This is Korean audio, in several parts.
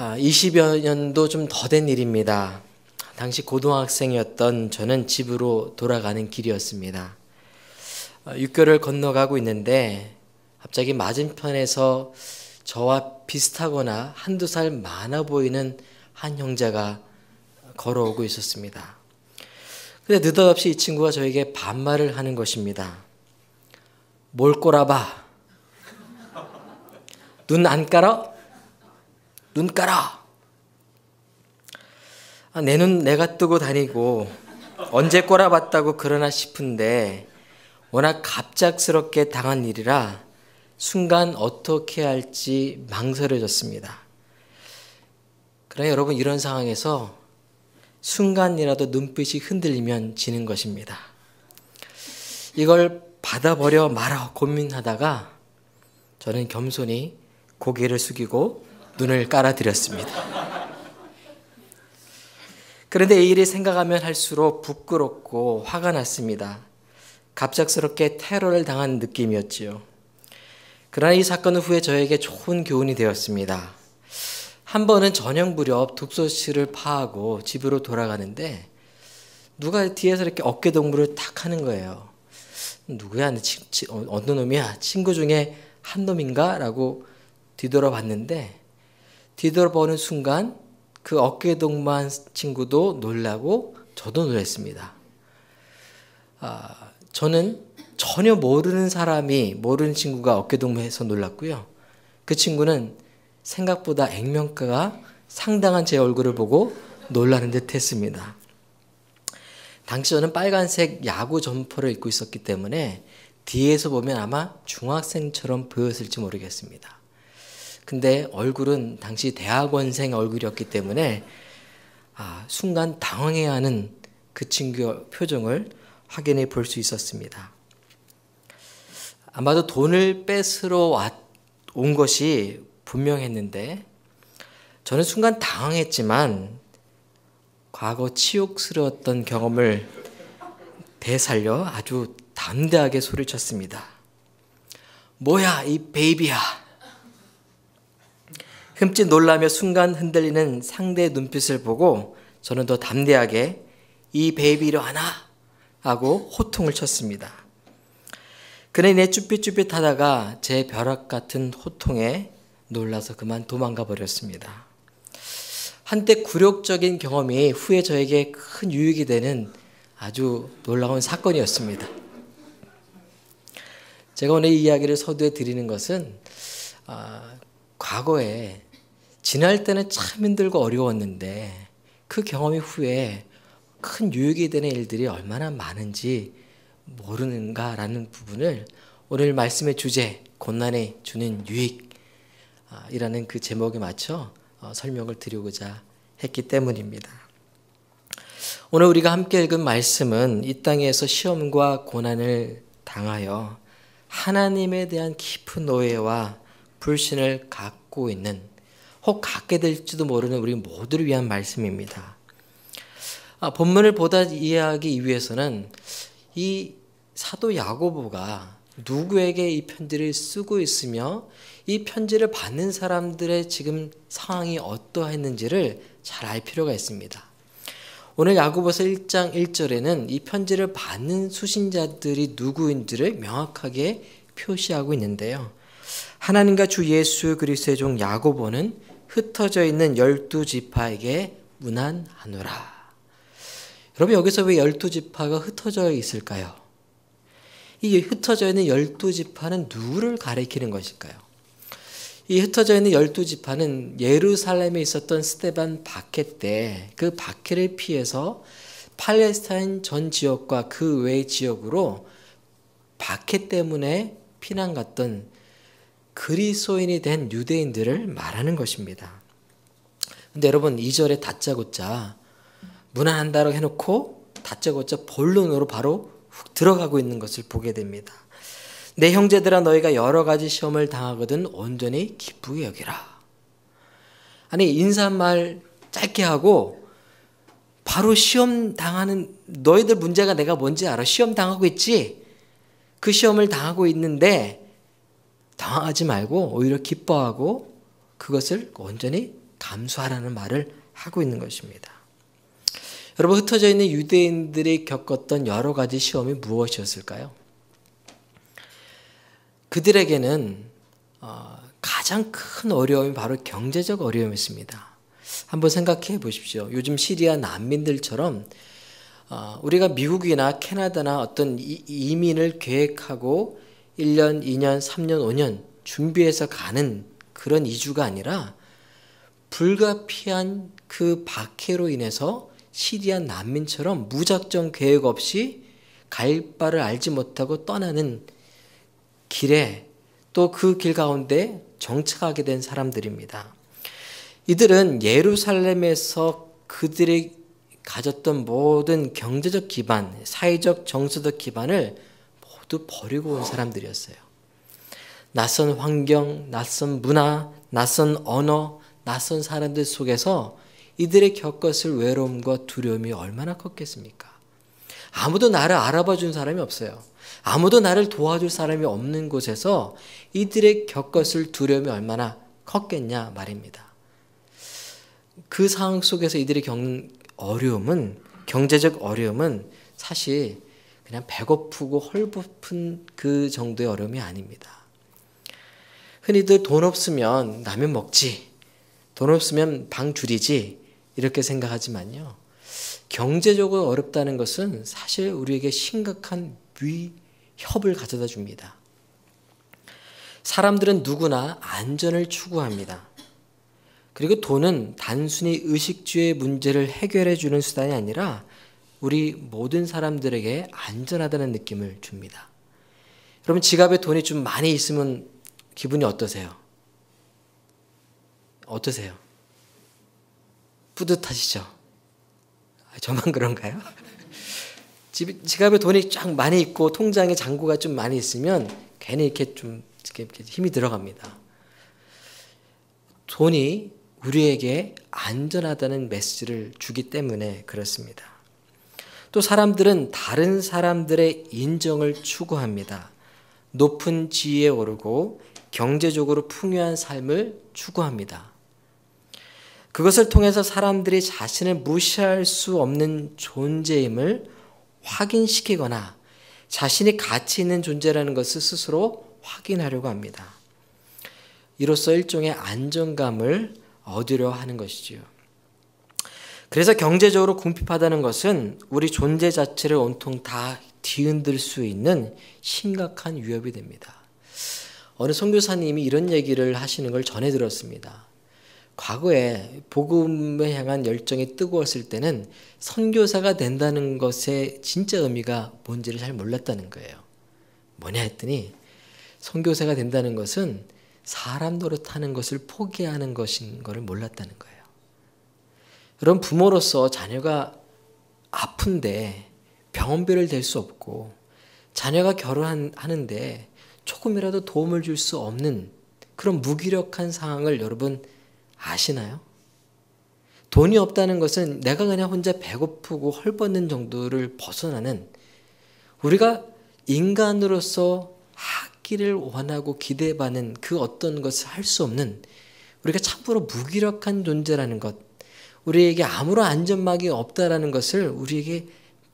20여 년도 좀 더 된 일입니다. 당시 고등학생이었던 저는 집으로 돌아가는 길이었습니다. 육교를 건너가고 있는데 갑자기 맞은편에서 저와 비슷하거나 한두 살 많아 보이는 한 형제가 걸어오고 있었습니다. 근데 느닷없이 이 친구가 저에게 반말을 하는 것입니다. 뭘 꼬라봐? 눈 안 깔아? 눈 깔아! 내 눈 내가 뜨고 다니고 언제 꼬라봤다고 그러나 싶은데 워낙 갑작스럽게 당한 일이라 순간 어떻게 할지 망설여졌습니다. 그러나 여러분, 이런 상황에서 순간이라도 눈빛이 흔들리면 지는 것입니다. 이걸 받아버려 말아 고민하다가 저는 겸손히 고개를 숙이고 눈을 깔아드렸습니다. 그런데 이 일이 생각하면 할수록 부끄럽고 화가 났습니다. 갑작스럽게 테러를 당한 느낌이었지요. 그러나 이 사건 후에 저에게 좋은 교훈이 되었습니다. 한 번은 저녁 무렵 독서실을 파하고 집으로 돌아가는데 누가 뒤에서 이렇게 어깨동무를 탁 하는 거예요. 누구야? 어느 놈이야? 친구 중에 한 놈인가? 라고 뒤돌아봤는데 뒤돌아보는 순간 그 어깨동무한 친구도 놀라고 저도 놀랐습니다. 저는 전혀 모르는 친구가 어깨동무해서 놀랐고요. 그 친구는 생각보다 액면가가 상당한 제 얼굴을 보고 놀라는 듯 했습니다. 당시 저는 빨간색 야구 점퍼를 입고 있었기 때문에 뒤에서 보면 아마 중학생처럼 보였을지 모르겠습니다. 근데 얼굴은 당시 대학원생 얼굴이었기 때문에 순간 당황해야 하는 그 친구의 표정을 확인해 볼 수 있었습니다. 아마도 돈을 뺏으러 온 것이 분명했는데 저는 순간 당황했지만 과거 치욕스러웠던 경험을 되살려 아주 담대하게 소리쳤습니다. 뭐야 이 베이비야. 흠칫 놀라며 순간 흔들리는 상대의 눈빛을 보고 저는 더 담대하게 이 베이비 일어나 하고 호통을 쳤습니다. 그는 내 쭈삣쭈삣하다가 제 벼락 같은 호통에 놀라서 그만 도망가 버렸습니다. 한때 굴욕적인 경험이 후에 저에게 큰 유익이 되는 아주 놀라운 사건이었습니다. 제가 오늘 이 이야기를 서두에 드리는 것은 과거에 지날 때는 참 힘들고 어려웠는데 그 경험이 후에 큰 유익이 되는 일들이 얼마나 많은지 모르는가라는 부분을 오늘 말씀의 주제 고난에 주는 유익이라는 그 제목에 맞춰 설명을 드리고자 했기 때문입니다. 오늘 우리가 함께 읽은 말씀은 이 땅에서 시험과 고난을 당하여 하나님에 대한 깊은 오해와 불신을 갖고 있는 혹 갖게 될지도 모르는 우리 모두를 위한 말씀입니다. 본문을 보다 이해하기 위해서는 이 사도 야고보가 누구에게 이 편지를 쓰고 있으며 이 편지를 받는 사람들의 지금 상황이 어떠했는지를 잘 알 필요가 있습니다. 오늘 야고보서 1장 1절에는 이 편지를 받는 수신자들이 누구인지를 명확하게 표시하고 있는데요. 하나님과 주 예수 그리스도의 종 야고보는 흩어져 있는 12지파에게 문안하노라. 여러분, 여기서 왜 12지파가 흩어져 있을까요? 이 흩어져 있는 12지파는 누구를 가리키는 것일까요? 이 흩어져 있는 12지파는 예루살렘에 있었던 스데반 박해 때 그 박해를 피해서 팔레스타인 전 지역과 그 외의 지역으로 박해 때문에 피난 갔던 그리스도인이 된 유대인들을 말하는 것입니다. 근데 여러분, 2절에 다짜고짜 문안한다고 해놓고 다짜고짜 본론으로 바로 훅 들어가고 있는 것을 보게 됩니다. 내 형제들아, 너희가 여러 가지 시험을 당하거든 온전히 기쁘게 여기라. 아니, 인사말 짧게 하고 바로 시험 당하는, 너희들 문제가 내가 뭔지 알아. 시험 당하고 있지? 그 시험을 당하고 있는데 당황하지 말고 오히려 기뻐하고 그것을 온전히 감수하라는 말을 하고 있는 것입니다. 여러분, 흩어져 있는 유대인들이 겪었던 여러 가지 시험이 무엇이었을까요? 그들에게는 가장 큰 어려움이 바로 경제적 어려움이었습니다. 한번 생각해 보십시오. 요즘 시리아 난민들처럼 우리가 미국이나 캐나다나 어떤 이민을 계획하고 1년, 2년, 3년, 5년 준비해서 가는 그런 이주가 아니라 불가피한 그 박해로 인해서 시리아 난민처럼 무작정 계획 없이 갈 바를 알지 못하고 떠나는 길에 또 그 길 가운데 정착하게 된 사람들입니다. 이들은 예루살렘에서 그들이 가졌던 모든 경제적 기반, 사회적 정서적 기반을 모두 버리고 온 사람들이었어요. 낯선 환경, 낯선 문화, 낯선 언어, 낯선 사람들 속에서 이들의 겪었을 외로움과 두려움이 얼마나 컸겠습니까? 아무도 나를 알아봐 준 사람이 없어요. 아무도 나를 도와줄 사람이 없는 곳에서 이들의 겪었을 두려움이 얼마나 컸겠냐 말입니다. 그 상황 속에서 이들이 겪는 어려움은, 경제적 어려움은 사실 그냥 배고프고 헐벗은 그 정도의 어려움이 아닙니다. 흔히들 돈 없으면 라면 먹지, 돈 없으면 방 줄이지 이렇게 생각하지만요. 경제적으로 어렵다는 것은 사실 우리에게 심각한 위협을 가져다 줍니다. 사람들은 누구나 안전을 추구합니다. 그리고 돈은 단순히 의식주의 문제를 해결해 주는 수단이 아니라 우리 모든 사람들에게 안전하다는 느낌을 줍니다. 여러분, 지갑에 돈이 좀 많이 있으면 기분이 어떠세요? 어떠세요? 뿌듯하시죠? 저만 그런가요? 지갑에 돈이 쫙 많이 있고 통장에 잔고가 좀 많이 있으면 괜히 이렇게 힘이 들어갑니다. 돈이 우리에게 안전하다는 메시지를 주기 때문에 그렇습니다. 또 사람들은 다른 사람들의 인정을 추구합니다. 높은 지위에 오르고 경제적으로 풍요한 삶을 추구합니다. 그것을 통해서 사람들이 자신을 무시할 수 없는 존재임을 확인시키거나 자신이 가치 있는 존재라는 것을 스스로 확인하려고 합니다. 이로써 일종의 안정감을 얻으려 하는 것이지요. 그래서 경제적으로 궁핍하다는 것은 우리 존재 자체를 온통 다 뒤흔들 수 있는 심각한 위협이 됩니다. 어느 선교사님이 이런 얘기를 하시는 걸 전해 들었습니다. 과거에 복음에 향한 열정이 뜨거웠을 때는 선교사가 된다는 것의 진짜 의미가 뭔지를 잘 몰랐다는 거예요. 뭐냐 했더니 선교사가 된다는 것은 사람 노릇하는 것을 포기하는 것인 것을 몰랐다는 거예요. 여러분, 부모로서 자녀가 아픈데 병원비를 댈 수 없고 자녀가 결혼하는데 조금이라도 도움을 줄 수 없는 그런 무기력한 상황을 여러분 아시나요? 돈이 없다는 것은 내가 그냥 혼자 배고프고 헐벗는 정도를 벗어나는, 우리가 인간으로서 하기를 원하고 기대받는 그 어떤 것을 할 수 없는, 우리가 참으로 무기력한 존재라는 것, 우리에게 아무런 안전막이 없다라는 것을 우리에게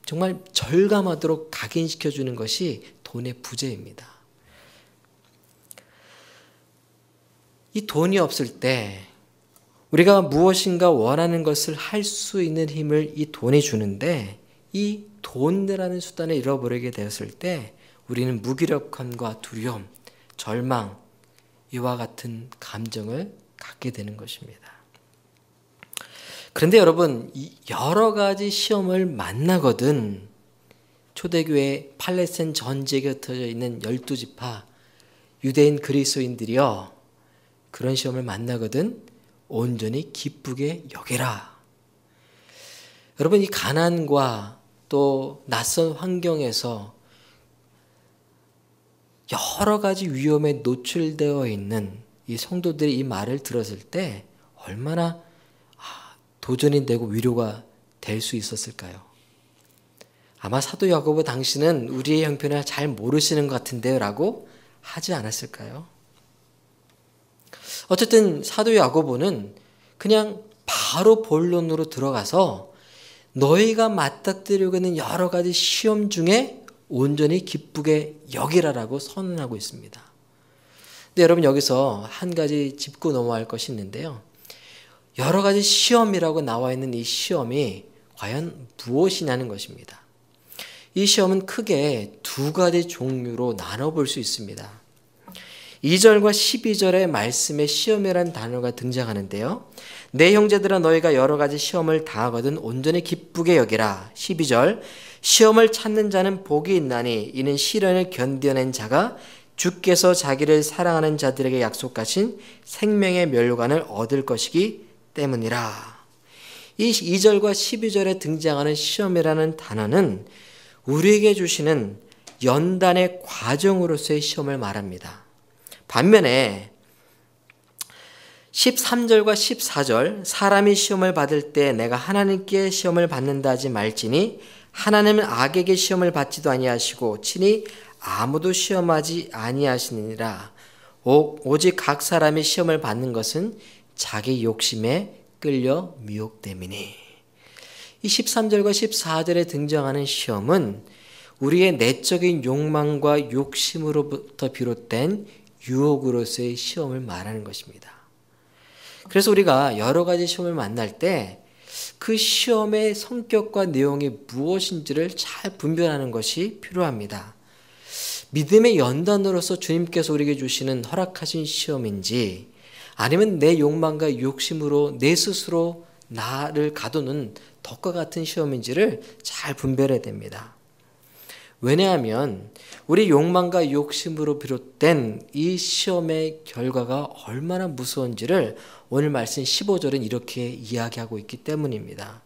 정말 절감하도록 각인시켜주는 것이 돈의 부재입니다. 이 돈이 없을 때 우리가 무엇인가 원하는 것을 할 수 있는 힘을 이 돈이 주는데, 이 돈이라는 수단을 잃어버리게 되었을 때 우리는 무기력함과 두려움, 절망, 이와 같은 감정을 갖게 되는 것입니다. 그런데 여러분, 여러 가지 시험을 만나거든 초대교회 팔레스타인 전 지역에 흩어져 있는 12지파 유대인 그리스도인들이여, 그런 시험을 만나거든 온전히 기쁘게 여겨라. 여러분, 이 가난과 또 낯선 환경에서 여러 가지 위험에 노출되어 있는 이 성도들이 이 말을 들었을 때 얼마나 도전이 되고 위로가 될 수 있었을까요? 아마 사도 야고보 당신은 우리의 형편을 잘 모르시는 것 같은데요 라고 하지 않았을까요? 어쨌든 사도 야고보는 그냥 바로 본론으로 들어가서 너희가 맞닥뜨리고 있는 여러 가지 시험 중에 온전히 기쁘게 여기라라고 선언하고 있습니다. 근데 여러분 여기서 한 가지 짚고 넘어갈 것이 있는데요. 여러 가지 시험이라고 나와 있는 이 시험이 과연 무엇이냐는 것입니다. 이 시험은 크게 두 가지 종류로 나눠볼 수 있습니다. 2절과 12절의 말씀에 시험이라는 단어가 등장하는데요. 내 형제들아 너희가 여러 가지 시험을 당하거든 온전히 기쁘게 여기라. 12절 시험을 찾는 자는 복이 있나니 이는 시련을 견뎌낸 자가 주께서 자기를 사랑하는 자들에게 약속하신 생명의 면류관을 얻을 것이기 때문이라. 이 2절과 12절에 등장하는 시험이라는 단어는 우리에게 주시는 연단의 과정으로서의 시험을 말합니다. 반면에 13절과 14절 사람이 시험을 받을 때 내가 하나님께 시험을 받는다 하지 말지니 하나님은 악에게 시험을 받지도 아니하시고 친히 아무도 시험하지 아니하시니라. 오직 각 사람이 시험을 받는 것은 자기 욕심에 끌려 미혹됨이니. 이 13절과 14절에 등장하는 시험은 우리의 내적인 욕망과 욕심으로부터 비롯된 유혹으로서의 시험을 말하는 것입니다. 그래서 우리가 여러 가지 시험을 만날 때 그 시험의 성격과 내용이 무엇인지를 잘 분별하는 것이 필요합니다. 믿음의 연단으로서 주님께서 우리에게 주시는 허락하신 시험인지 아니면 내 욕망과 욕심으로 내 스스로 나를 가두는 덕과 같은 시험인지를 잘 분별해야 됩니다. 왜냐하면 우리 욕망과 욕심으로 비롯된 이 시험의 결과가 얼마나 무서운지를 오늘 말씀 15절은 이렇게 이야기하고 있기 때문입니다.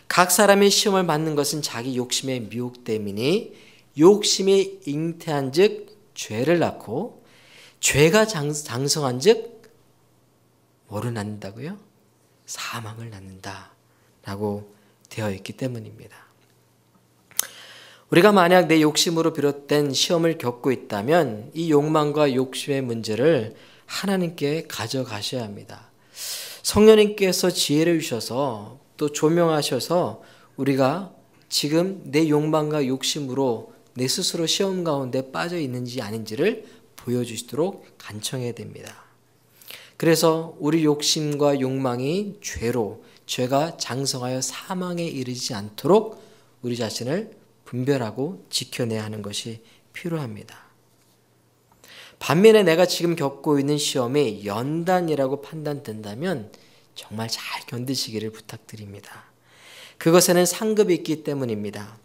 각 사람이 시험을 받는 것은 자기 욕심의 미혹됨이니 욕심이 잉태한 즉 죄를 낳고 죄가 장성한 즉 뭐를 낳는다고요? 사망을 낳는다 라고 되어 있기 때문입니다. 우리가 만약 내 욕심으로 비롯된 시험을 겪고 있다면 이 욕망과 욕심의 문제를 하나님께 가져가셔야 합니다. 성령님께서 지혜를 주셔서 또 조명하셔서 우리가 지금 내 욕망과 욕심으로 내 스스로 시험 가운데 빠져 있는지 아닌지를 보여주시도록 간청해야 됩니다. 그래서 우리 욕심과 욕망이 죄가 장성하여 사망에 이르지 않도록 우리 자신을 분별하고 지켜내야 하는 것이 필요합니다. 반면에 내가 지금 겪고 있는 시험이 연단이라고 판단된다면 정말 잘 견디시기를 부탁드립니다. 그것에는 상급이 있기 때문입니다.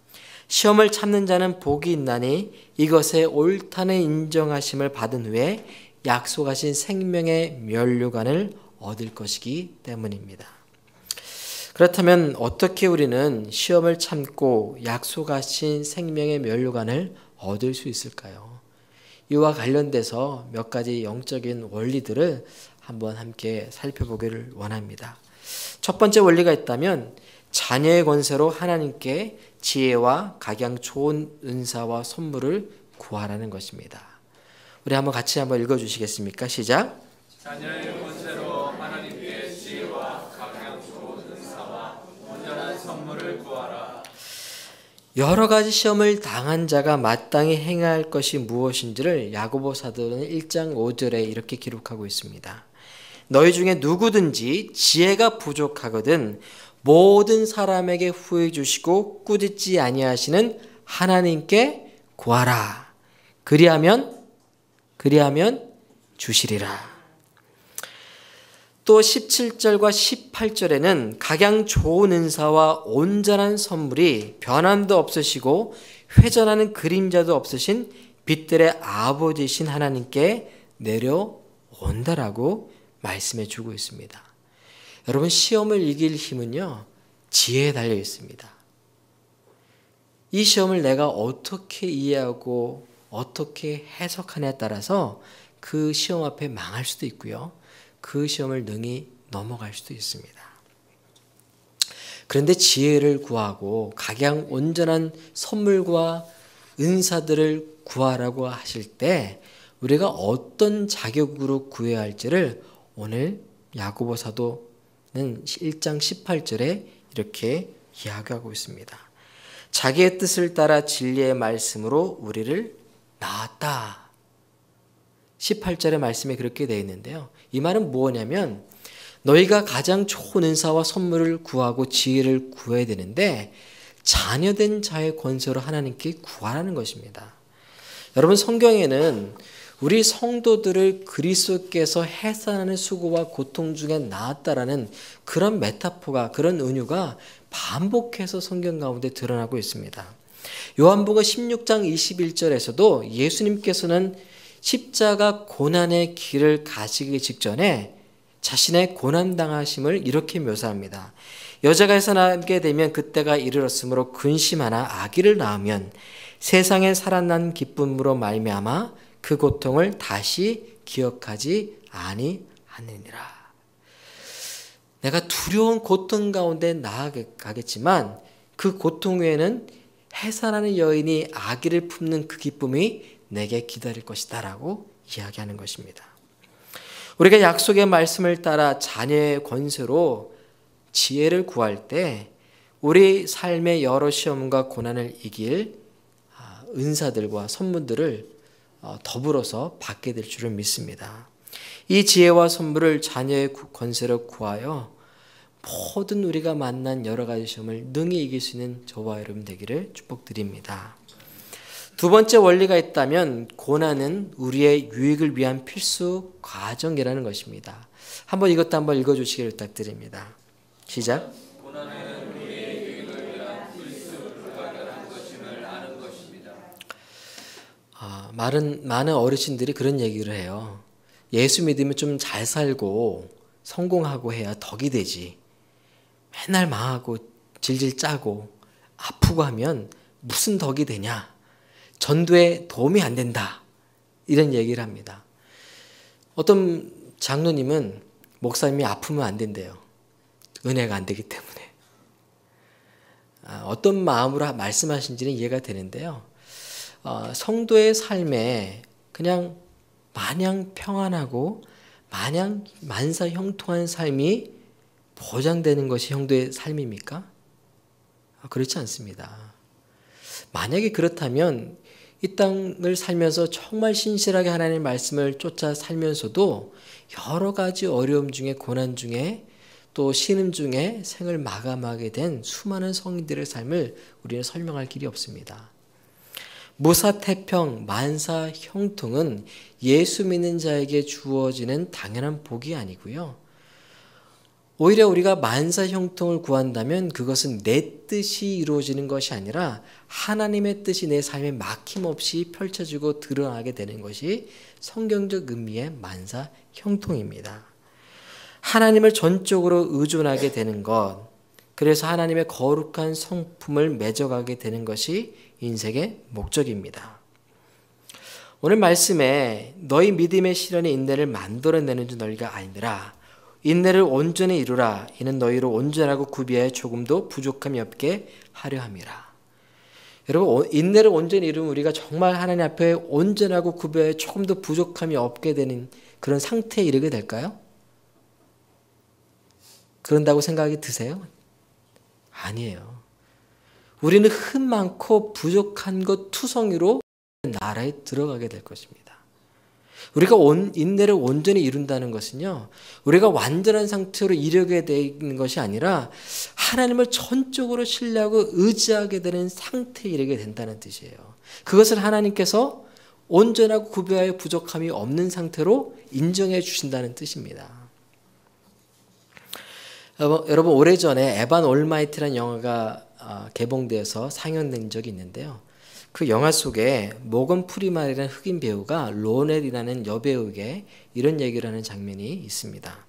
시험을 참는 자는 복이 있나니 이것에 옳다는 인정하심을 받은 후에 약속하신 생명의 면류관을 얻을 것이기 때문입니다. 그렇다면 어떻게 우리는 시험을 참고 약속하신 생명의 면류관을 얻을 수 있을까요? 이와 관련돼서 몇 가지 영적인 원리들을 한번 함께 살펴보기를 원합니다. 첫 번째 원리가 있다면 자녀의 권세로 하나님께 지혜와 각양 좋은 은사와 선물을 구하라는 것입니다. 우리 한번 같이 한번 읽어주시겠습니까? 시작. 자녀의 권세로 하나님께 지혜와 각양 좋은 은사와 온전한 선물을 구하라. 여러 가지 시험을 당한 자가 마땅히 행해야 할 것이 무엇인지를 야고보 사도는 1장 5절에 이렇게 기록하고 있습니다. 너희 중에 누구든지 지혜가 부족하거든 모든 사람에게 후해 주시고 꾸짖지 아니하시는 하나님께 구하라. 그리하면 주시리라. 또 17절과 18절에는 각양 좋은 은사와 온전한 선물이 변함도 없으시고 회전하는 그림자도 없으신 빛들의 아버지이신 하나님께 내려온다라고 말씀해 주고 있습니다. 여러분, 시험을 이길 힘은요, 지혜에 달려 있습니다. 이 시험을 내가 어떻게 이해하고 어떻게 해석하냐에 따라서 그 시험 앞에 망할 수도 있고요, 그 시험을 능히 넘어갈 수도 있습니다. 그런데 지혜를 구하고 각양 온전한 선물과 은사들을 구하라고 하실 때 우리가 어떤 자격으로 구해야 할지를 오늘 야고보 사도 1장 18절에 이렇게 이야기하고 있습니다. 자기의 뜻을 따라 진리의 말씀으로 우리를 낳았다. 18절의 말씀에 그렇게 되어 있는데요. 이 말은 뭐냐면 너희가 가장 좋은 은사와 선물을 구하고 지혜를 구해야 되는데 자녀된 자의 권세로 하나님께 구하라는 것입니다. 여러분, 성경에는 우리 성도들을 그리스도께서 해산하는 수고와 고통 중에 낳았다라는 그런 메타포가, 그런 은유가 반복해서 성경 가운데 드러나고 있습니다. 요한복음 16장 21절에서도 예수님께서는 십자가 고난의 길을 가시기 직전에 자신의 고난당하심을 이렇게 묘사합니다. 여자가 해산하게 되면 그때가 이르렀으므로 근심하나 아기를 낳으면 세상에 살아난 기쁨으로 말미암아 그 고통을 다시 기억하지 아니하느니라. 내가 두려운 고통 가운데 나아가겠지만 그 고통 외에는 해산하는 여인이 아기를 품는 그 기쁨이 내게 기다릴 것이다 라고 이야기하는 것입니다. 우리가 약속의 말씀을 따라 자녀의 권세로 지혜를 구할 때 우리 삶의 여러 시험과 고난을 이길 은사들과 선물들을 더불어서 받게 될 줄을 믿습니다. 이 지혜와 선물을 자녀의 권세로 구하여 모든 우리가 만난 여러 가지 시험을 능히 이길 수 있는 저와 여러분 되기를 축복드립니다. 두 번째 원리가 있다면 고난은 우리의 유익을 위한 필수 과정이라는 것입니다. 한번 이것도 한번 읽어주시기를 부탁드립니다. 시작. 고난은 우리의 유익을 위한 필수 불가결한 것임을 아는 것입니다. 많은 어르신들이 그런 얘기를 해요. 예수 믿으면 좀 잘 살고 성공하고 해야 덕이 되지. 맨날 망하고 질질 짜고 아프고 하면 무슨 덕이 되냐. 전도에 도움이 안 된다. 이런 얘기를 합니다. 어떤 장로님은 목사님이 아프면 안 된대요. 은혜가 안 되기 때문에. 어떤 마음으로 말씀하신지는 이해가 되는데요. 성도의 삶에 그냥 마냥 평안하고 마냥 만사형통한 삶이 보장되는 것이 성도의 삶입니까? 그렇지 않습니다. 만약에 그렇다면 이 땅을 살면서 정말 신실하게 하나님의 말씀을 쫓아 살면서도 여러 가지 어려움 중에 고난 중에 또 신음 중에 생을 마감하게 된 수많은 성인들의 삶을 우리는 설명할 길이 없습니다. 무사태평, 만사형통은 예수 믿는 자에게 주어지는 당연한 복이 아니고요. 오히려 우리가 만사형통을 구한다면 그것은 내 뜻이 이루어지는 것이 아니라 하나님의 뜻이 내 삶에 막힘없이 펼쳐지고 드러나게 되는 것이 성경적 의미의 만사형통입니다. 하나님을 전적으로 의존하게 되는 것, 그래서 하나님의 거룩한 성품을 맺어가게 되는 것이 인생의 목적입니다. 오늘 말씀에 너희 믿음의 시련이 인내를 만들어내는 줄 너희가 아니라 인내를 온전히 이루라. 이는 너희로 온전하고 구비하여 조금도 부족함이 없게 하려 함이라. 여러분, 인내를 온전히 이루면 우리가 정말 하나님 앞에 온전하고 구비하여 조금도 부족함이 없게 되는 그런 상태에 이르게 될까요? 그런다고 생각이 드세요? 아니에요. 우리는 흠 많고 부족한 것 투성이로 나라에 들어가게 될 것입니다. 우리가 인내를 온전히 이룬다는 것은요, 우리가 완전한 상태로 이르게 되는 것이 아니라 하나님을 전적으로 신뢰하고 의지하게 되는 상태에 이르게 된다는 뜻이에요. 그것을 하나님께서 온전하고 구별하여 부족함이 없는 상태로 인정해 주신다는 뜻입니다. 여러분, 오래전에 에반 올마이트라는 영화가 개봉되어서 상영된 적이 있는데요. 그 영화 속에 모건 프리만이라는 흑인 배우가 로넬이라는 여배우에게 이런 얘기를 하는 장면이 있습니다.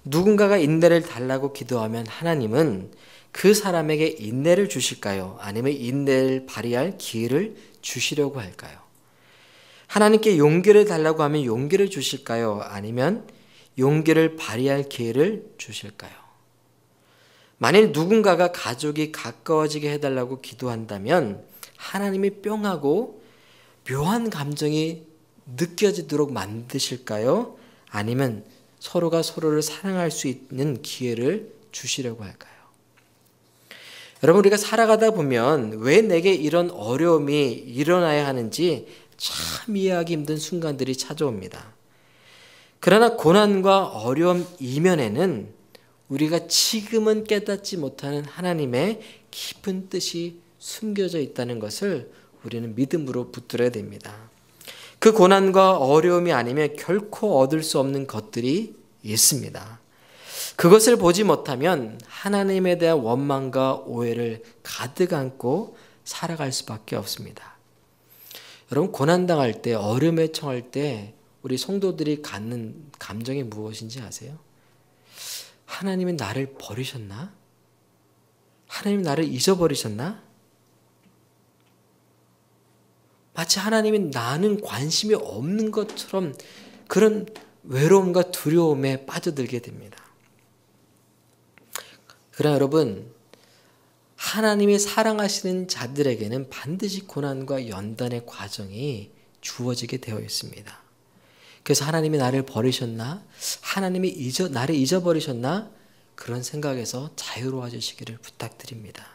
누군가가 인내를 달라고 기도하면 하나님은 그 사람에게 인내를 주실까요? 아니면 인내를 발휘할 기회를 주시려고 할까요? 하나님께 용기를 달라고 하면 용기를 주실까요? 아니면 용기를 발휘할 기회를 주실까요? 만일 누군가가 가족이 가까워지게 해달라고 기도한다면 하나님이 뿅하고 묘한 감정이 느껴지도록 만드실까요? 아니면 서로가 서로를 사랑할 수 있는 기회를 주시려고 할까요? 여러분, 우리가 살아가다 보면 왜 내게 이런 어려움이 일어나야 하는지 참 이해하기 힘든 순간들이 찾아옵니다. 그러나 고난과 어려움 이면에는 우리가 지금은 깨닫지 못하는 하나님의 깊은 뜻이 숨겨져 있다는 것을 우리는 믿음으로 붙들어야 됩니다. 그 고난과 어려움이 아니면 결코 얻을 수 없는 것들이 있습니다. 그것을 보지 못하면 하나님에 대한 원망과 오해를 가득 안고 살아갈 수밖에 없습니다. 여러분, 고난당할 때, 어려움에 처할 때 우리 성도들이 갖는 감정이 무엇인지 아세요? 하나님이 나를 버리셨나? 하나님이 나를 잊어버리셨나? 마치 하나님이 나는 관심이 없는 것처럼 그런 외로움과 두려움에 빠져들게 됩니다. 그러나 여러분, 하나님이 사랑하시는 자들에게는 반드시 고난과 연단의 과정이 주어지게 되어 있습니다. 그래서 하나님이 나를 버리셨나? 하나님이 나를 잊어버리셨나? 그런 생각에서 자유로워지시기를 부탁드립니다.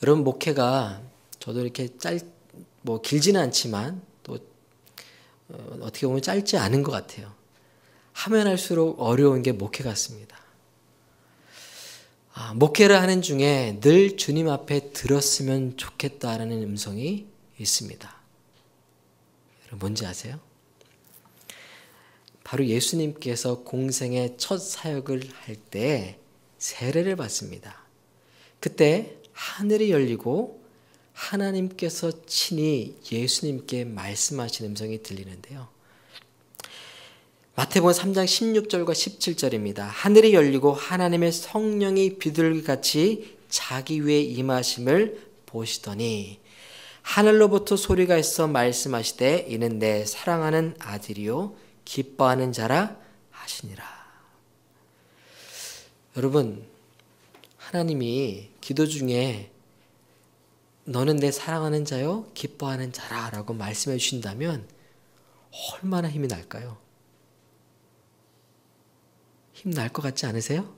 여러분, 목회가 저도 이렇게 길지는 않지만 또 어떻게 보면 짧지 않은 것 같아요. 하면 할수록 어려운 게 목회 같습니다. 목회를 하는 중에 늘 주님 앞에 들었으면 좋겠다라는 음성이 있습니다. 여러분, 뭔지 아세요? 바로 예수님께서 공생의 첫 사역을 할 때 세례를 받습니다. 그때 하늘이 열리고 하나님께서 친히 예수님께 말씀하신 음성이 들리는데요. 마태복음 3장 16절과 17절입니다. 하늘이 열리고 하나님의 성령이 비둘기같이 자기 위에 임하심을 보시더니 하늘로부터 소리가 있어 말씀하시되 이는 내 사랑하는 아들이요 기뻐하는 자라 하시니라. 여러분, 하나님이 기도 중에 너는 내 사랑하는 자요 기뻐하는 자라 라고 말씀해 주신다면 얼마나 힘이 날까요? 힘 날 것 같지 않으세요?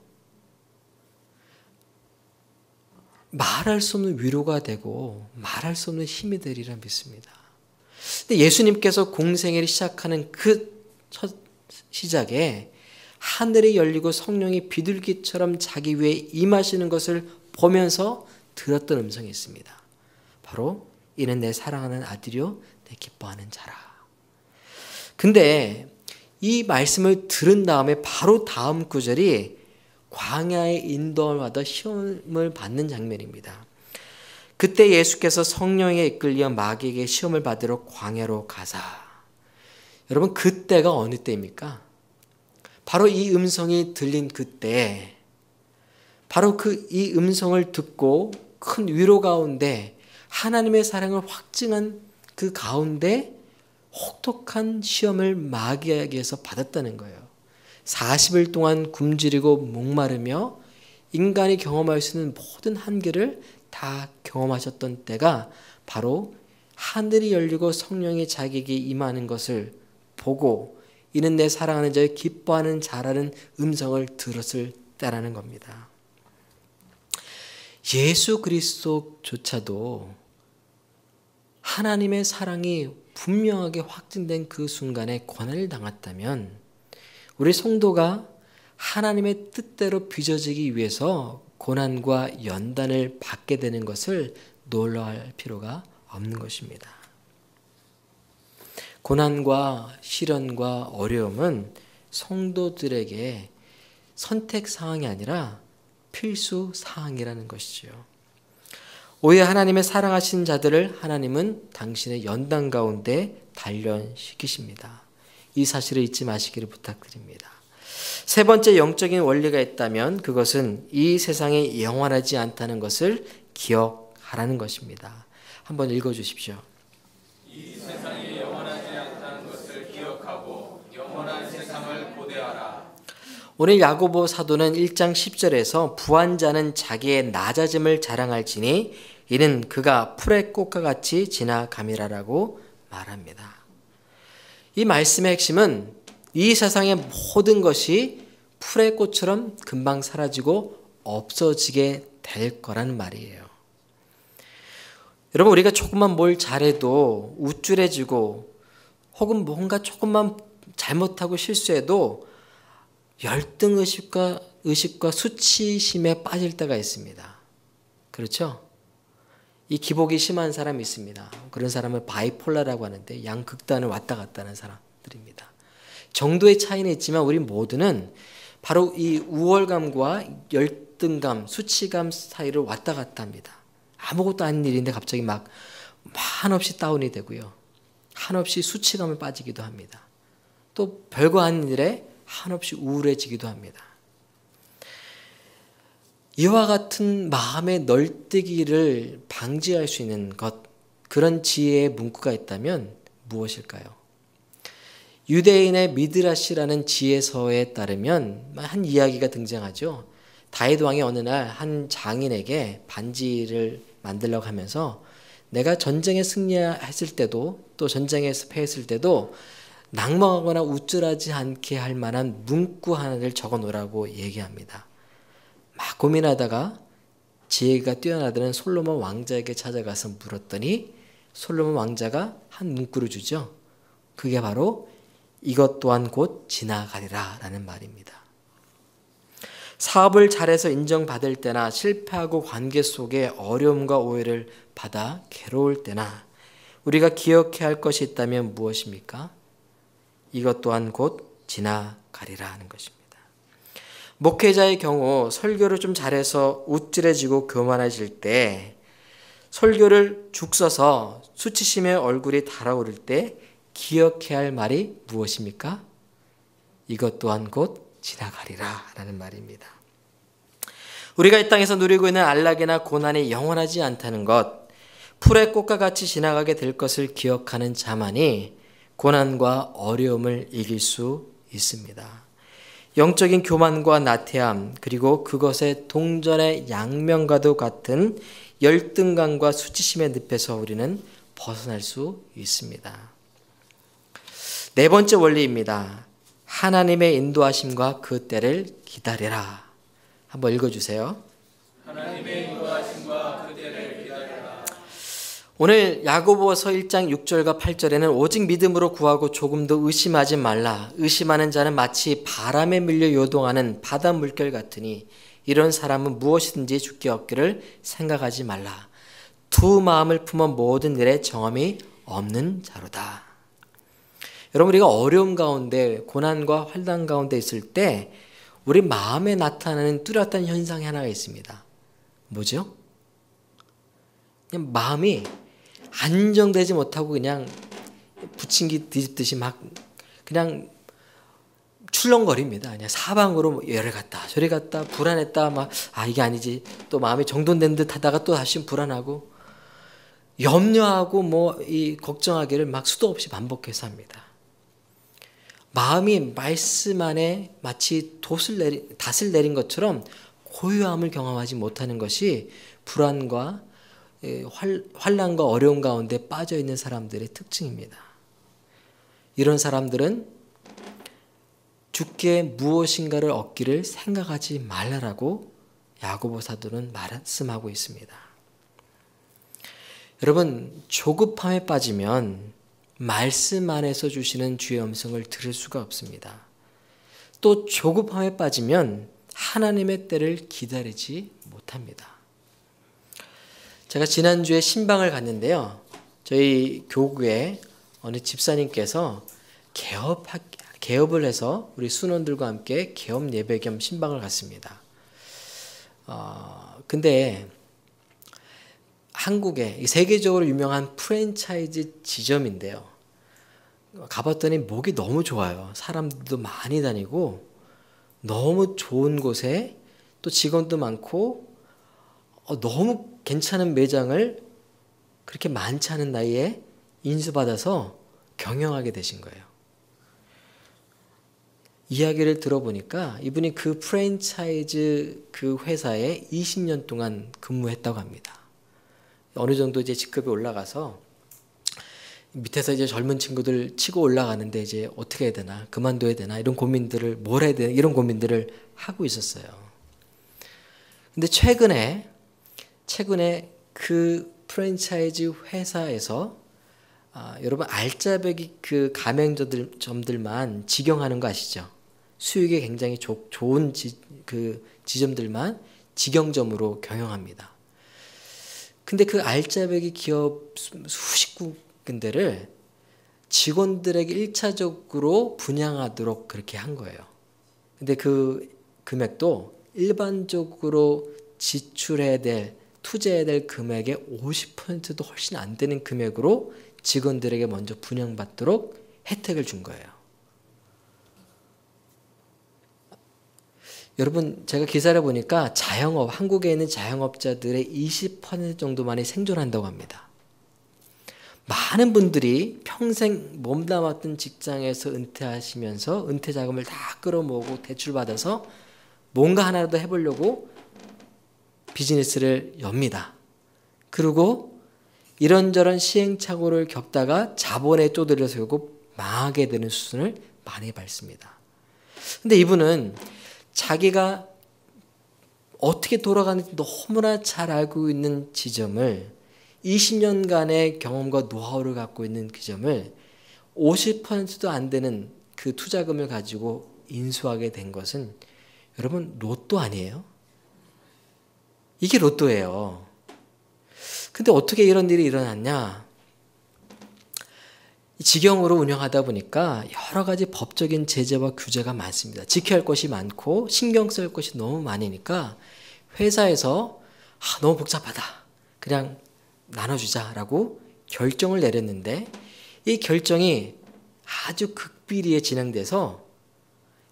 말할 수 없는 위로가 되고 말할 수 없는 힘이 되리라 믿습니다. 근데 예수님께서 공생애를 시작하는 그 첫 시작에 하늘이 열리고 성령이 비둘기처럼 자기 위에 임하시는 것을 보면서 들었던 음성이 있습니다. 바로 이는 내 사랑하는 아들이요 내 기뻐하는 자라. 근데 이 말씀을 들은 다음에 바로 다음 구절이 광야에 인도를 받아 시험을 받는 장면입니다. 그때 예수께서 성령에 이끌려 마귀에게 시험을 받으러 광야로 가사. 여러분, 그때가 어느 때입니까? 바로 이 음성이 들린 그때, 바로 이 음성을 듣고 큰 위로 가운데 하나님의 사랑을 확증한 그 가운데 혹독한 시험을 마귀에게서 받았다는 거예요. 40일 동안 굶주리고 목마르며 인간이 경험할 수 있는 모든 한계를 다 경험하셨던 때가 바로 하늘이 열리고 성령이 자기에게 임하는 것을 보고 이는 내 사랑하는 자의 기뻐하는 자라는 음성을 들었을 때라는 겁니다. 예수 그리스도조차도 하나님의 사랑이 분명하게 확증된 그 순간에 고난을 당했다면 우리 성도가 하나님의 뜻대로 빚어지기 위해서 고난과 연단을 받게 되는 것을 놀라워할 필요가 없는 것입니다. 고난과 시련과 어려움은 성도들에게 선택사항이 아니라 필수사항이라는 것이죠. 오히려 하나님의 사랑하신 자들을 하나님은 당신의 연단 가운데 단련시키십니다. 이 사실을 잊지 마시기를 부탁드립니다. 세 번째 영적인 원리가 있다면 그것은 이 세상에 영원하지 않다는 것을 기억하라는 것입니다. 한번 읽어주십시오. 이 세상에 영원하지 않다는 것을 기억하고 영원한 세상을 고대하라. 오늘 야고보 사도는 1장 10절에서 부한 자는 자기의 낮아짐을 자랑할지니 이는 그가 풀의 꽃과 같이 지나감이라라고 말합니다. 이 말씀의 핵심은 이 세상의 모든 것이 풀의 꽃처럼 금방 사라지고 없어지게 될 거라는 말이에요. 여러분, 우리가 조금만 뭘 잘해도 우쭐해지고 혹은 뭔가 조금만 잘못하고 실수해도 열등의식과 수치심에 빠질 때가 있습니다. 그렇죠? 이 기복이 심한 사람이 있습니다. 그런 사람을 바이폴라라고 하는데 양극단을 왔다 갔다 하는 사람들입니다. 정도의 차이는 있지만 우리 모두는 바로 이 우월감과 열등감, 수치감 사이를 왔다 갔다 합니다. 아무것도 아닌 일인데 갑자기 막 한없이 다운이 되고요. 한없이 수치감에 빠지기도 합니다. 또 별거 아닌 일에 한없이 우울해지기도 합니다. 이와 같은 마음의 널뛰기를 방지할 수 있는 것, 그런 지혜의 문구가 있다면 무엇일까요? 유대인의 미드라시라는 지혜서에 따르면 한 이야기가 등장하죠. 다윗 왕이 어느 날 한 장인에게 반지를 만들려고 하면서 내가 전쟁에 승리했을 때도 또 전쟁에서 패했을 때도 낙망하거나 우쭐하지 않게 할 만한 문구 하나를 적어 놓으라고 얘기합니다. 막 고민하다가 지혜가 뛰어나다는 솔로몬 왕자에게 찾아가서 물었더니 솔로몬 왕자가 한 문구를 주죠. 그게 바로 이것 또한 곧 지나가리라 라는 말입니다. 사업을 잘해서 인정받을 때나 실패하고 관계 속에 어려움과 오해를 받아 괴로울 때나 우리가 기억해야 할 것이 있다면 무엇입니까? 이것 또한 곧 지나가리라 하는 것입니다. 목회자의 경우 설교를 좀 잘해서 우쭐해지고 교만해질 때, 설교를 죽 써서 수치심의 얼굴이 달아오를 때 기억해야 할 말이 무엇입니까? 이것 또한 곧 지나가리라 라는 말입니다. 우리가 이 땅에서 누리고 있는 안락이나 고난이 영원하지 않다는 것, 풀의 꽃과 같이 지나가게 될 것을 기억하는 자만이 고난과 어려움을 이길 수 있습니다. 영적인 교만과 나태함, 그리고 그것의 동전의 양면과도 같은 열등감과 수치심의 늪에서 우리는 벗어날 수 있습니다. 네 번째 원리입니다. 하나님의 인도하심과 그 때를 기다리라. 한번 읽어주세요. 하나님의 인도하심과 그 때를 기다리라. 오늘 야고보서 1장 6절과 8절에는 오직 믿음으로 구하고 조금도 의심하지 말라. 의심하는 자는 마치 바람에 밀려 요동하는 바다 물결 같으니 이런 사람은 무엇이든지 주께 얻기를 생각하지 말라. 두 마음을 품어 모든 일에 정함이 없는 자로다. 여러분, 우리가 어려움 가운데 고난과 환난 가운데 있을 때 우리 마음에 나타나는 뚜렷한 현상이 하나가 있습니다. 뭐죠? 그냥 마음이 안정되지 못하고 그냥 부침기 뒤집듯이 막 그냥 출렁거립니다. 그냥 사방으로 열을 갔다 저리 갔다 불안했다 막 이게 아니지 또 마음이 정돈된 듯 하다가 또 다시 불안하고 염려하고 이 걱정하기를 막 수도 없이 반복해서 합니다. 마음이 말씀 안에 마치 닷을 내린 것처럼 고요함을 경험하지 못하는 것이 불안과 환난과 어려움 가운데 빠져 있는 사람들의 특징입니다. 이런 사람들은 주께 무엇인가를 얻기를 생각하지 말라라고 야고보 사도는 말씀하고 있습니다. 여러분, 조급함에 빠지면 말씀 안에서 주시는 주의 음성을 들을 수가 없습니다. 또 조급함에 빠지면 하나님의 때를 기다리지 못합니다. 제가 지난주에 신방을 갔는데요. 저희 교구에 어느 집사님께서 개업을 해서 우리 순원들과 함께 개업 예배 겸 신방을 갔습니다. 근데 한국에 세계적으로 유명한 프랜차이즈 지점인데요. 가봤더니 목이 너무 좋아요. 사람들도 많이 다니고 너무 좋은 곳에 또 직원도 많고 너무 괜찮은 매장을 그렇게 많지 않은 나이에 인수받아서 경영하게 되신 거예요. 이야기를 들어보니까 이분이 그 프랜차이즈 그 회사에 20년 동안 근무했다고 합니다. 어느 정도 이제 직급이 올라가서 밑에서 이제 젊은 친구들 치고 올라가는데 이제 어떻게 해야 되나, 그만둬야 되나, 이런 고민들을, 뭘 해야 되나, 이런 고민들을 하고 있었어요. 근데 최근에 그 프랜차이즈 회사에서 여러분 알짜배기 그 가맹점들만 직영하는 거 아시죠? 수익이 굉장히 좋은 그 지점들만 직영점으로 경영합니다. 근데 그 알짜배기 기업 수십 군데를 직원들에게 1차적으로 분양하도록 그렇게 한 거예요. 근데 그 금액도 일반적으로 투자해야 될 금액의 50%도 훨씬 안 되는 금액으로 직원들에게 먼저 분양받도록 혜택을 준 거예요. 여러분, 제가 기사를 보니까 한국에 있는 자영업자들의 20% 정도만이 생존한다고 합니다. 많은 분들이 평생 몸담았던 직장에서 은퇴하시면서 은퇴 자금을 다 끌어모으고 대출받아서 뭔가 하나라도 해보려고 비즈니스를 엽니다. 그리고 이런저런 시행착오를 겪다가 자본에 쪼들려서 결국 망하게 되는 수순을 많이 밟습니다. 근데 이분은 자기가 어떻게 돌아가는지 너무나 잘 알고 있는 지점을 20년간의 경험과 노하우를 갖고 있는 그 점을 50%도 안 되는 그 투자금을 가지고 인수하게 된 것은 여러분 로또 아니에요? 이게 로또예요. 근데 어떻게 이런 일이 일어났냐? 직영으로 운영하다 보니까 여러 가지 법적인 제재와 규제가 많습니다. 지켜야 할 것이 많고 신경 쓸 것이 너무 많으니까 회사에서 너무 복잡하다, 그냥 나눠주자라고 결정을 내렸는데, 이 결정이 아주 극비리에 진행돼서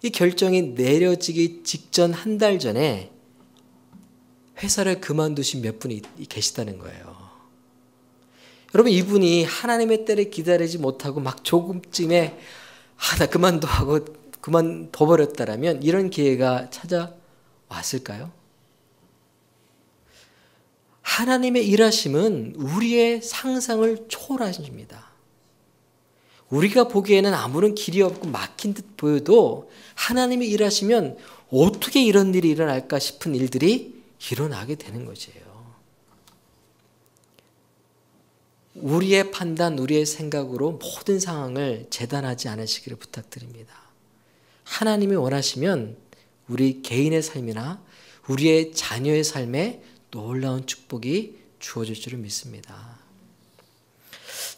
이 결정이 내려지기 직전 한 달 전에 회사를 그만두신 몇 분이 계시다는 거예요. 여러분, 이분이 하나님의 때를 기다리지 못하고 막 조금쯤에 나 그만둬 하고 그만둬버렸다라면 이런 기회가 찾아왔을까요? 하나님의 일하심은 우리의 상상을 초월하십니다. 우리가 보기에는 아무런 길이 없고 막힌 듯 보여도 하나님이 일하시면 어떻게 이런 일이 일어날까 싶은 일들이 일어나게 되는 것이에요. 우리의 판단, 우리의 생각으로 모든 상황을 재단하지 않으시기를 부탁드립니다. 하나님이 원하시면 우리 개인의 삶이나 우리의 자녀의 삶에 놀라운 축복이 주어질 줄을 믿습니다.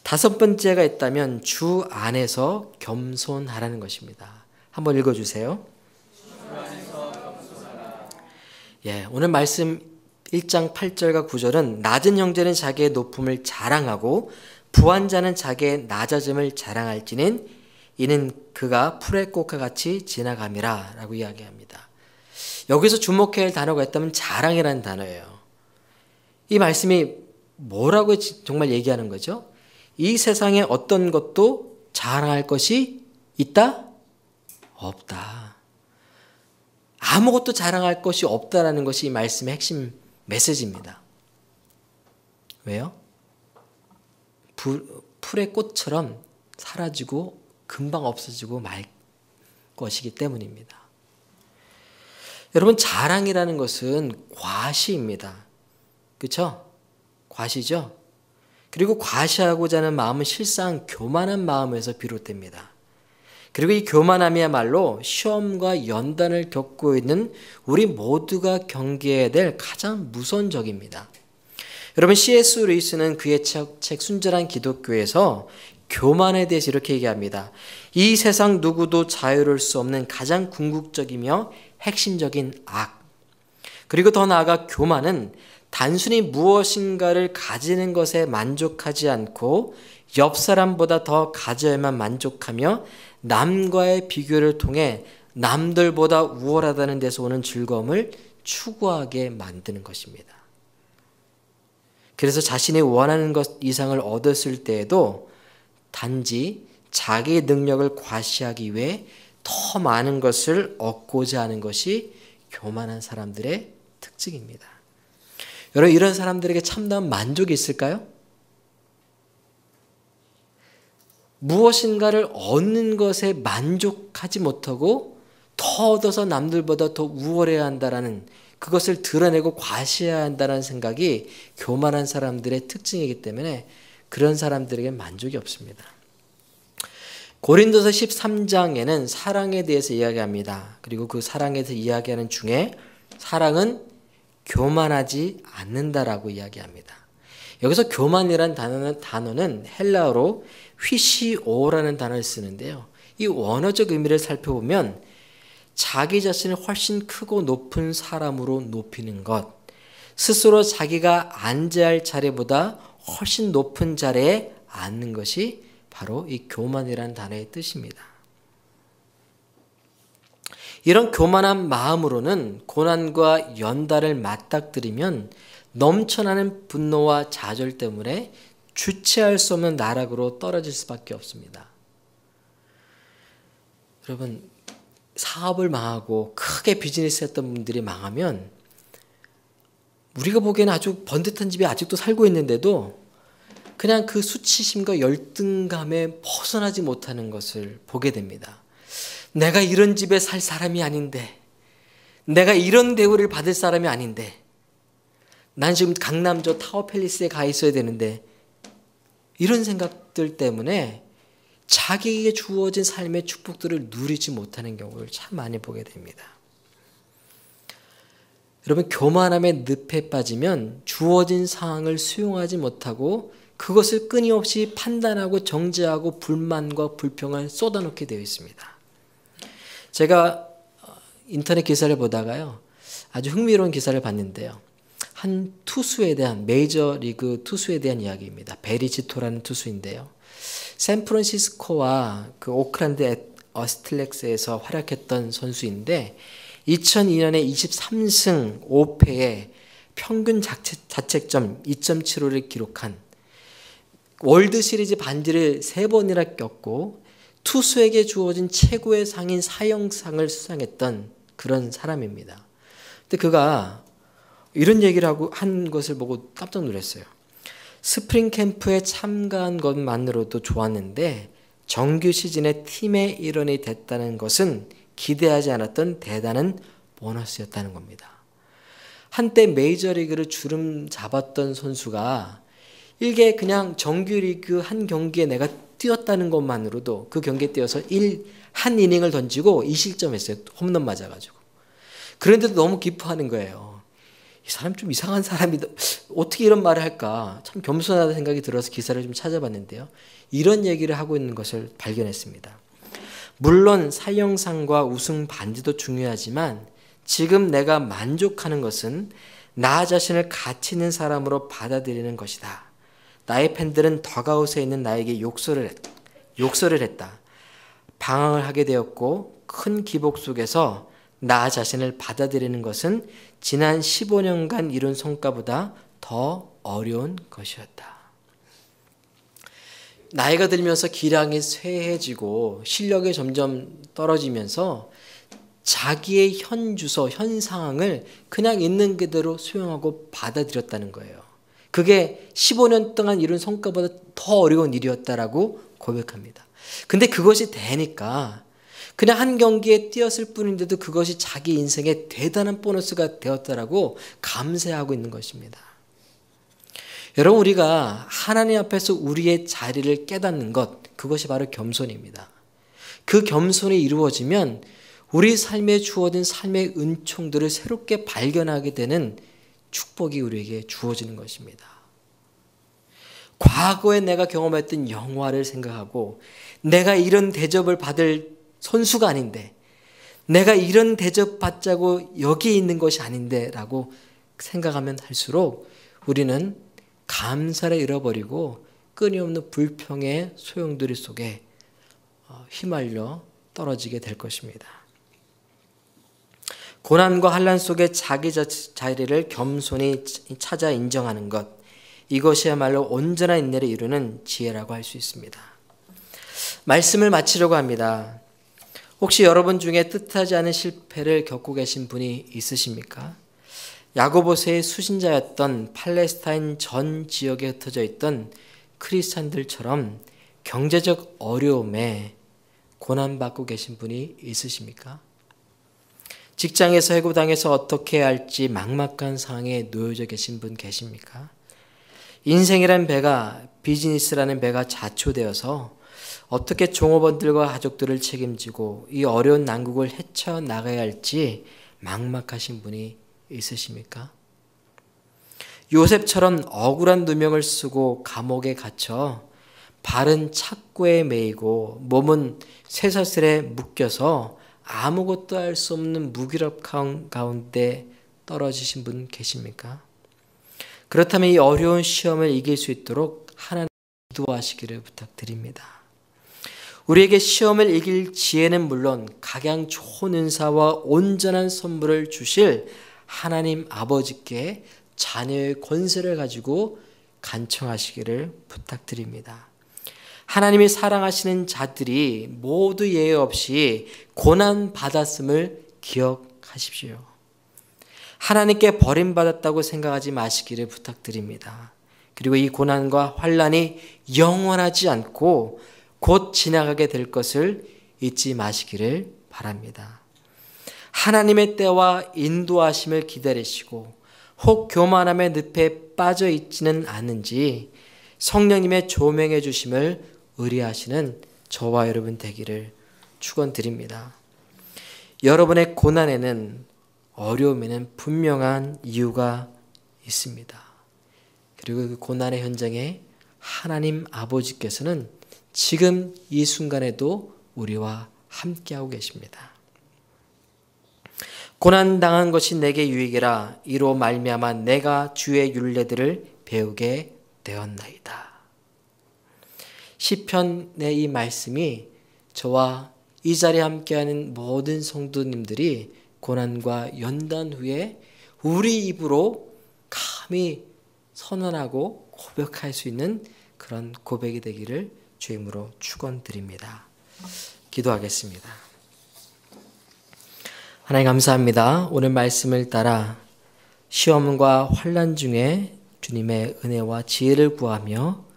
5번째가 있다면 주 안에서 겸손하라는 것입니다. 한번 읽어주세요. 오늘 말씀 1장 8절과 9절은 낮은 형제는 자기의 높음을 자랑하고 부한 자는 자기의 낮아짐을 자랑할지는 이는 그가 풀의 꽃과 같이 지나감이라 라고 이야기합니다. 여기서 주목해야 할 단어가 있다면 자랑이라는 단어예요. 이 말씀이 뭐라고 정말 얘기하는 거죠? 이 세상에 어떤 것도 자랑할 것이 있다? 없다. 아무것도 자랑할 것이 없다라는 것이 이 말씀의 핵심 메시지입니다. 왜요? 풀의 꽃처럼 사라지고 금방 없어지고 말 것이기 때문입니다. 여러분, 자랑이라는 것은 과시입니다. 그렇죠? 과시죠? 그리고 과시하고자 하는 마음은 실상 교만한 마음에서 비롯됩니다. 그리고 이 교만함이야말로 시험과 연단을 겪고 있는 우리 모두가 경계해야 될 가장 무서운 적입니다. 여러분, C.S. 루이스는 그의 책 순전한 기독교에서 교만에 대해서 이렇게 얘기합니다. 이 세상 누구도 자유로울 수 없는 가장 궁극적이며 핵심적인 악. 그리고 더 나아가 교만은 단순히 무엇인가를 가지는 것에 만족하지 않고 옆 사람보다 더 가져야만 만족하며 남과의 비교를 통해 남들보다 우월하다는 데서 오는 즐거움을 추구하게 만드는 것입니다. 그래서 자신이 원하는 것 이상을 얻었을 때에도 단지 자기의 능력을 과시하기 위해 더 많은 것을 얻고자 하는 것이 교만한 사람들의 특징입니다. 여러분, 이런 사람들에게 참다운 만족이 있을까요? 무엇인가를 얻는 것에 만족하지 못하고 더 얻어서 남들보다 더 우월해야 한다라는, 그것을 드러내고 과시해야 한다는 생각이 교만한 사람들의 특징이기 때문에 그런 사람들에게 만족이 없습니다. 고린도서 13장에는 사랑에 대해서 이야기합니다. 그리고 그 사랑에 대해서 이야기하는 중에 사랑은 교만하지 않는다라고 이야기합니다. 여기서 교만이라는 단어는 헬라어로 휘시오라는 단어를 쓰는데요. 이 원어적 의미를 살펴보면 자기 자신을 훨씬 크고 높은 사람으로 높이는 것, 스스로 자기가 앉아야 할 자리보다 훨씬 높은 자리에 앉는 것이 바로 이 교만이라는 단어의 뜻입니다. 이런 교만한 마음으로는 고난과 연단을 맞닥뜨리면 넘쳐나는 분노와 좌절 때문에 주체할 수 없는 나락으로 떨어질 수밖에 없습니다. 여러분, 사업을 망하고 크게 비즈니스 했던 분들이 망하면 우리가 보기에는 아주 번듯한 집에 아직도 살고 있는데도 그냥 그 수치심과 열등감에 벗어나지 못하는 것을 보게 됩니다. 내가 이런 집에 살 사람이 아닌데, 내가 이런 대우를 받을 사람이 아닌데, 난 지금 강남저 타워팰리스에 가 있어야 되는데, 이런 생각들 때문에 자기에게 주어진 삶의 축복들을 누리지 못하는 경우를 참 많이 보게 됩니다. 여러분, 교만함의 늪에 빠지면 주어진 상황을 수용하지 못하고 그것을 끊임없이 판단하고 정죄하고 불만과 불평을 쏟아놓게 되어 있습니다. 제가 인터넷 기사를 보다가요, 아주 흥미로운 기사를 봤는데요. 한 투수에 대한, 메이저리그 투수에 대한 이야기입니다. 베리지토라는 투수인데요. 샌프란시스코와 그 오클랜드 어스틀렉스에서 활약했던 선수인데 2002년에 23승 5패에 평균 자책점 2.75를 기록한, 월드시리즈 반지를 3번이나 꼈고 투수에게 주어진 최고의 상인 사형상을 수상했던 그런 사람입니다. 근데 그가 이런 얘기를 한 것을 보고 깜짝 놀랐어요. 스프링 캠프에 참가한 것만으로도 좋았는데 정규 시즌에 팀의 일원이 됐다는 것은 기대하지 않았던 대단한 보너스였다는 겁니다. 한때 메이저리그를 주름 잡았던 선수가 일개 그냥 정규리그 한 경기에 내가 뛰었다는 것만으로도, 그 경기에 뛰어서 한 이닝을 던지고 2실점했어요. 홈런 맞아가지고. 그런데도 너무 기뻐하는 거예요. 이 사람 좀 이상한 사람이다. 어떻게 이런 말을 할까? 참 겸손하다는 생각이 들어서 기사를 좀 찾아봤는데요. 이런 얘기를 하고 있는 것을 발견했습니다. 물론 사형상과 우승 반지도 중요하지만 지금 내가 만족하는 것은 나 자신을 가치 있는 사람으로 받아들이는 것이다. 나의 팬들은 덕아웃에 있는 나에게 욕설을 했다. 방황을 하게 되었고 큰 기복 속에서 나 자신을 받아들이는 것은 지난 15년간 이룬 성과보다 더 어려운 것이었다. 나이가 들면서 기량이 쇠해지고 실력이 점점 떨어지면서 자기의 현 주소, 현 상황을 그냥 있는 그대로 수용하고 받아들였다는 거예요. 그게 15년 동안 이룬 성과보다 더 어려운 일이었다라고 고백합니다. 근데 그것이 되니까 그냥 한 경기에 뛰었을 뿐인데도 그것이 자기 인생의 대단한 보너스가 되었다라고 감사하고 있는 것입니다. 여러분, 우리가 하나님 앞에서 우리의 자리를 깨닫는 것, 그것이 바로 겸손입니다. 그 겸손이 이루어지면 우리 삶에 주어진 삶의 은총들을 새롭게 발견하게 되는 축복이 우리에게 주어지는 것입니다. 과거에 내가 경험했던 영화를 생각하고 내가 이런 대접을 받을 선수가 아닌데, 내가 이런 대접 받자고 여기 있는 것이 아닌데 라고 생각하면 할수록 우리는 감사를 잃어버리고 끊임없는 불평의 소용돌이 속에 휘말려 떨어지게 될 것입니다. 고난과 환난 속에 자기 자리를 겸손히 찾아 인정하는 것, 이것이야말로 온전한 인내를 이루는 지혜라고 할 수 있습니다. 말씀을 마치려고 합니다. 혹시 여러분 중에 뜻하지 않은 실패를 겪고 계신 분이 있으십니까? 야고보서의 수신자였던 팔레스타인 전 지역에 흩어져 있던 크리스찬들처럼 경제적 어려움에 고난받고 계신 분이 있으십니까? 직장에서 해고당해서 어떻게 해야 할지 막막한 상황에 놓여져 계신 분 계십니까? 인생이라는 배가, 비즈니스라는 배가 자초되어서 어떻게 종업원들과 가족들을 책임지고 이 어려운 난국을 헤쳐나가야 할지 막막하신 분이 있으십니까? 요셉처럼 억울한 누명을 쓰고 감옥에 갇혀 발은 착고에 매이고 몸은 쇠사슬에 묶여서 아무것도 할 수 없는 무기력함 가운데 떨어지신 분 계십니까? 그렇다면 이 어려운 시험을 이길 수 있도록 하나님 기도하시기를 부탁드립니다. 우리에게 시험을 이길 지혜는 물론 각양 좋은 은사와 온전한 선물을 주실 하나님 아버지께 자녀의 권세를 가지고 간청하시기를 부탁드립니다. 하나님이 사랑하시는 자들이 모두 예외 없이 고난 받았음을 기억하십시오. 하나님께 버림받았다고 생각하지 마시기를 부탁드립니다. 그리고 이 고난과 환난이 영원하지 않고 곧 지나가게 될 것을 잊지 마시기를 바랍니다. 하나님의 때와 인도하심을 기다리시고 혹 교만함의 늪에 빠져 있지는 않은지 성령님의 조명해 주심을 의뢰하시는 저와 여러분 되기를 축원드립니다. 여러분의 고난에는, 어려움에는 분명한 이유가 있습니다. 그리고 그 고난의 현장에 하나님 아버지께서는 지금 이 순간에도 우리와 함께하고 계십니다. 고난당한 것이 내게 유익이라 이로 말미암아 내가 주의 율례들을 배우게 되었나이다. 시편의 이 말씀이 저와 이 자리에 함께하는 모든 성도님들이 고난과 연단 후에 우리 입으로 감히 선언하고 고백할 수 있는 그런 고백이 되기를 주의 이름으로 축원드립니다. 기도하겠습니다. 하나님 감사합니다. 오늘 말씀을 따라 시험과 환난 중에 주님의 은혜와 지혜를 구하며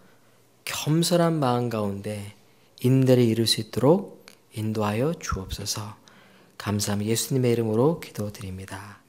겸손한 마음 가운데 인내를 이룰 수 있도록 인도하여 주옵소서. 감사합니다. 예수님의 이름으로 기도드립니다.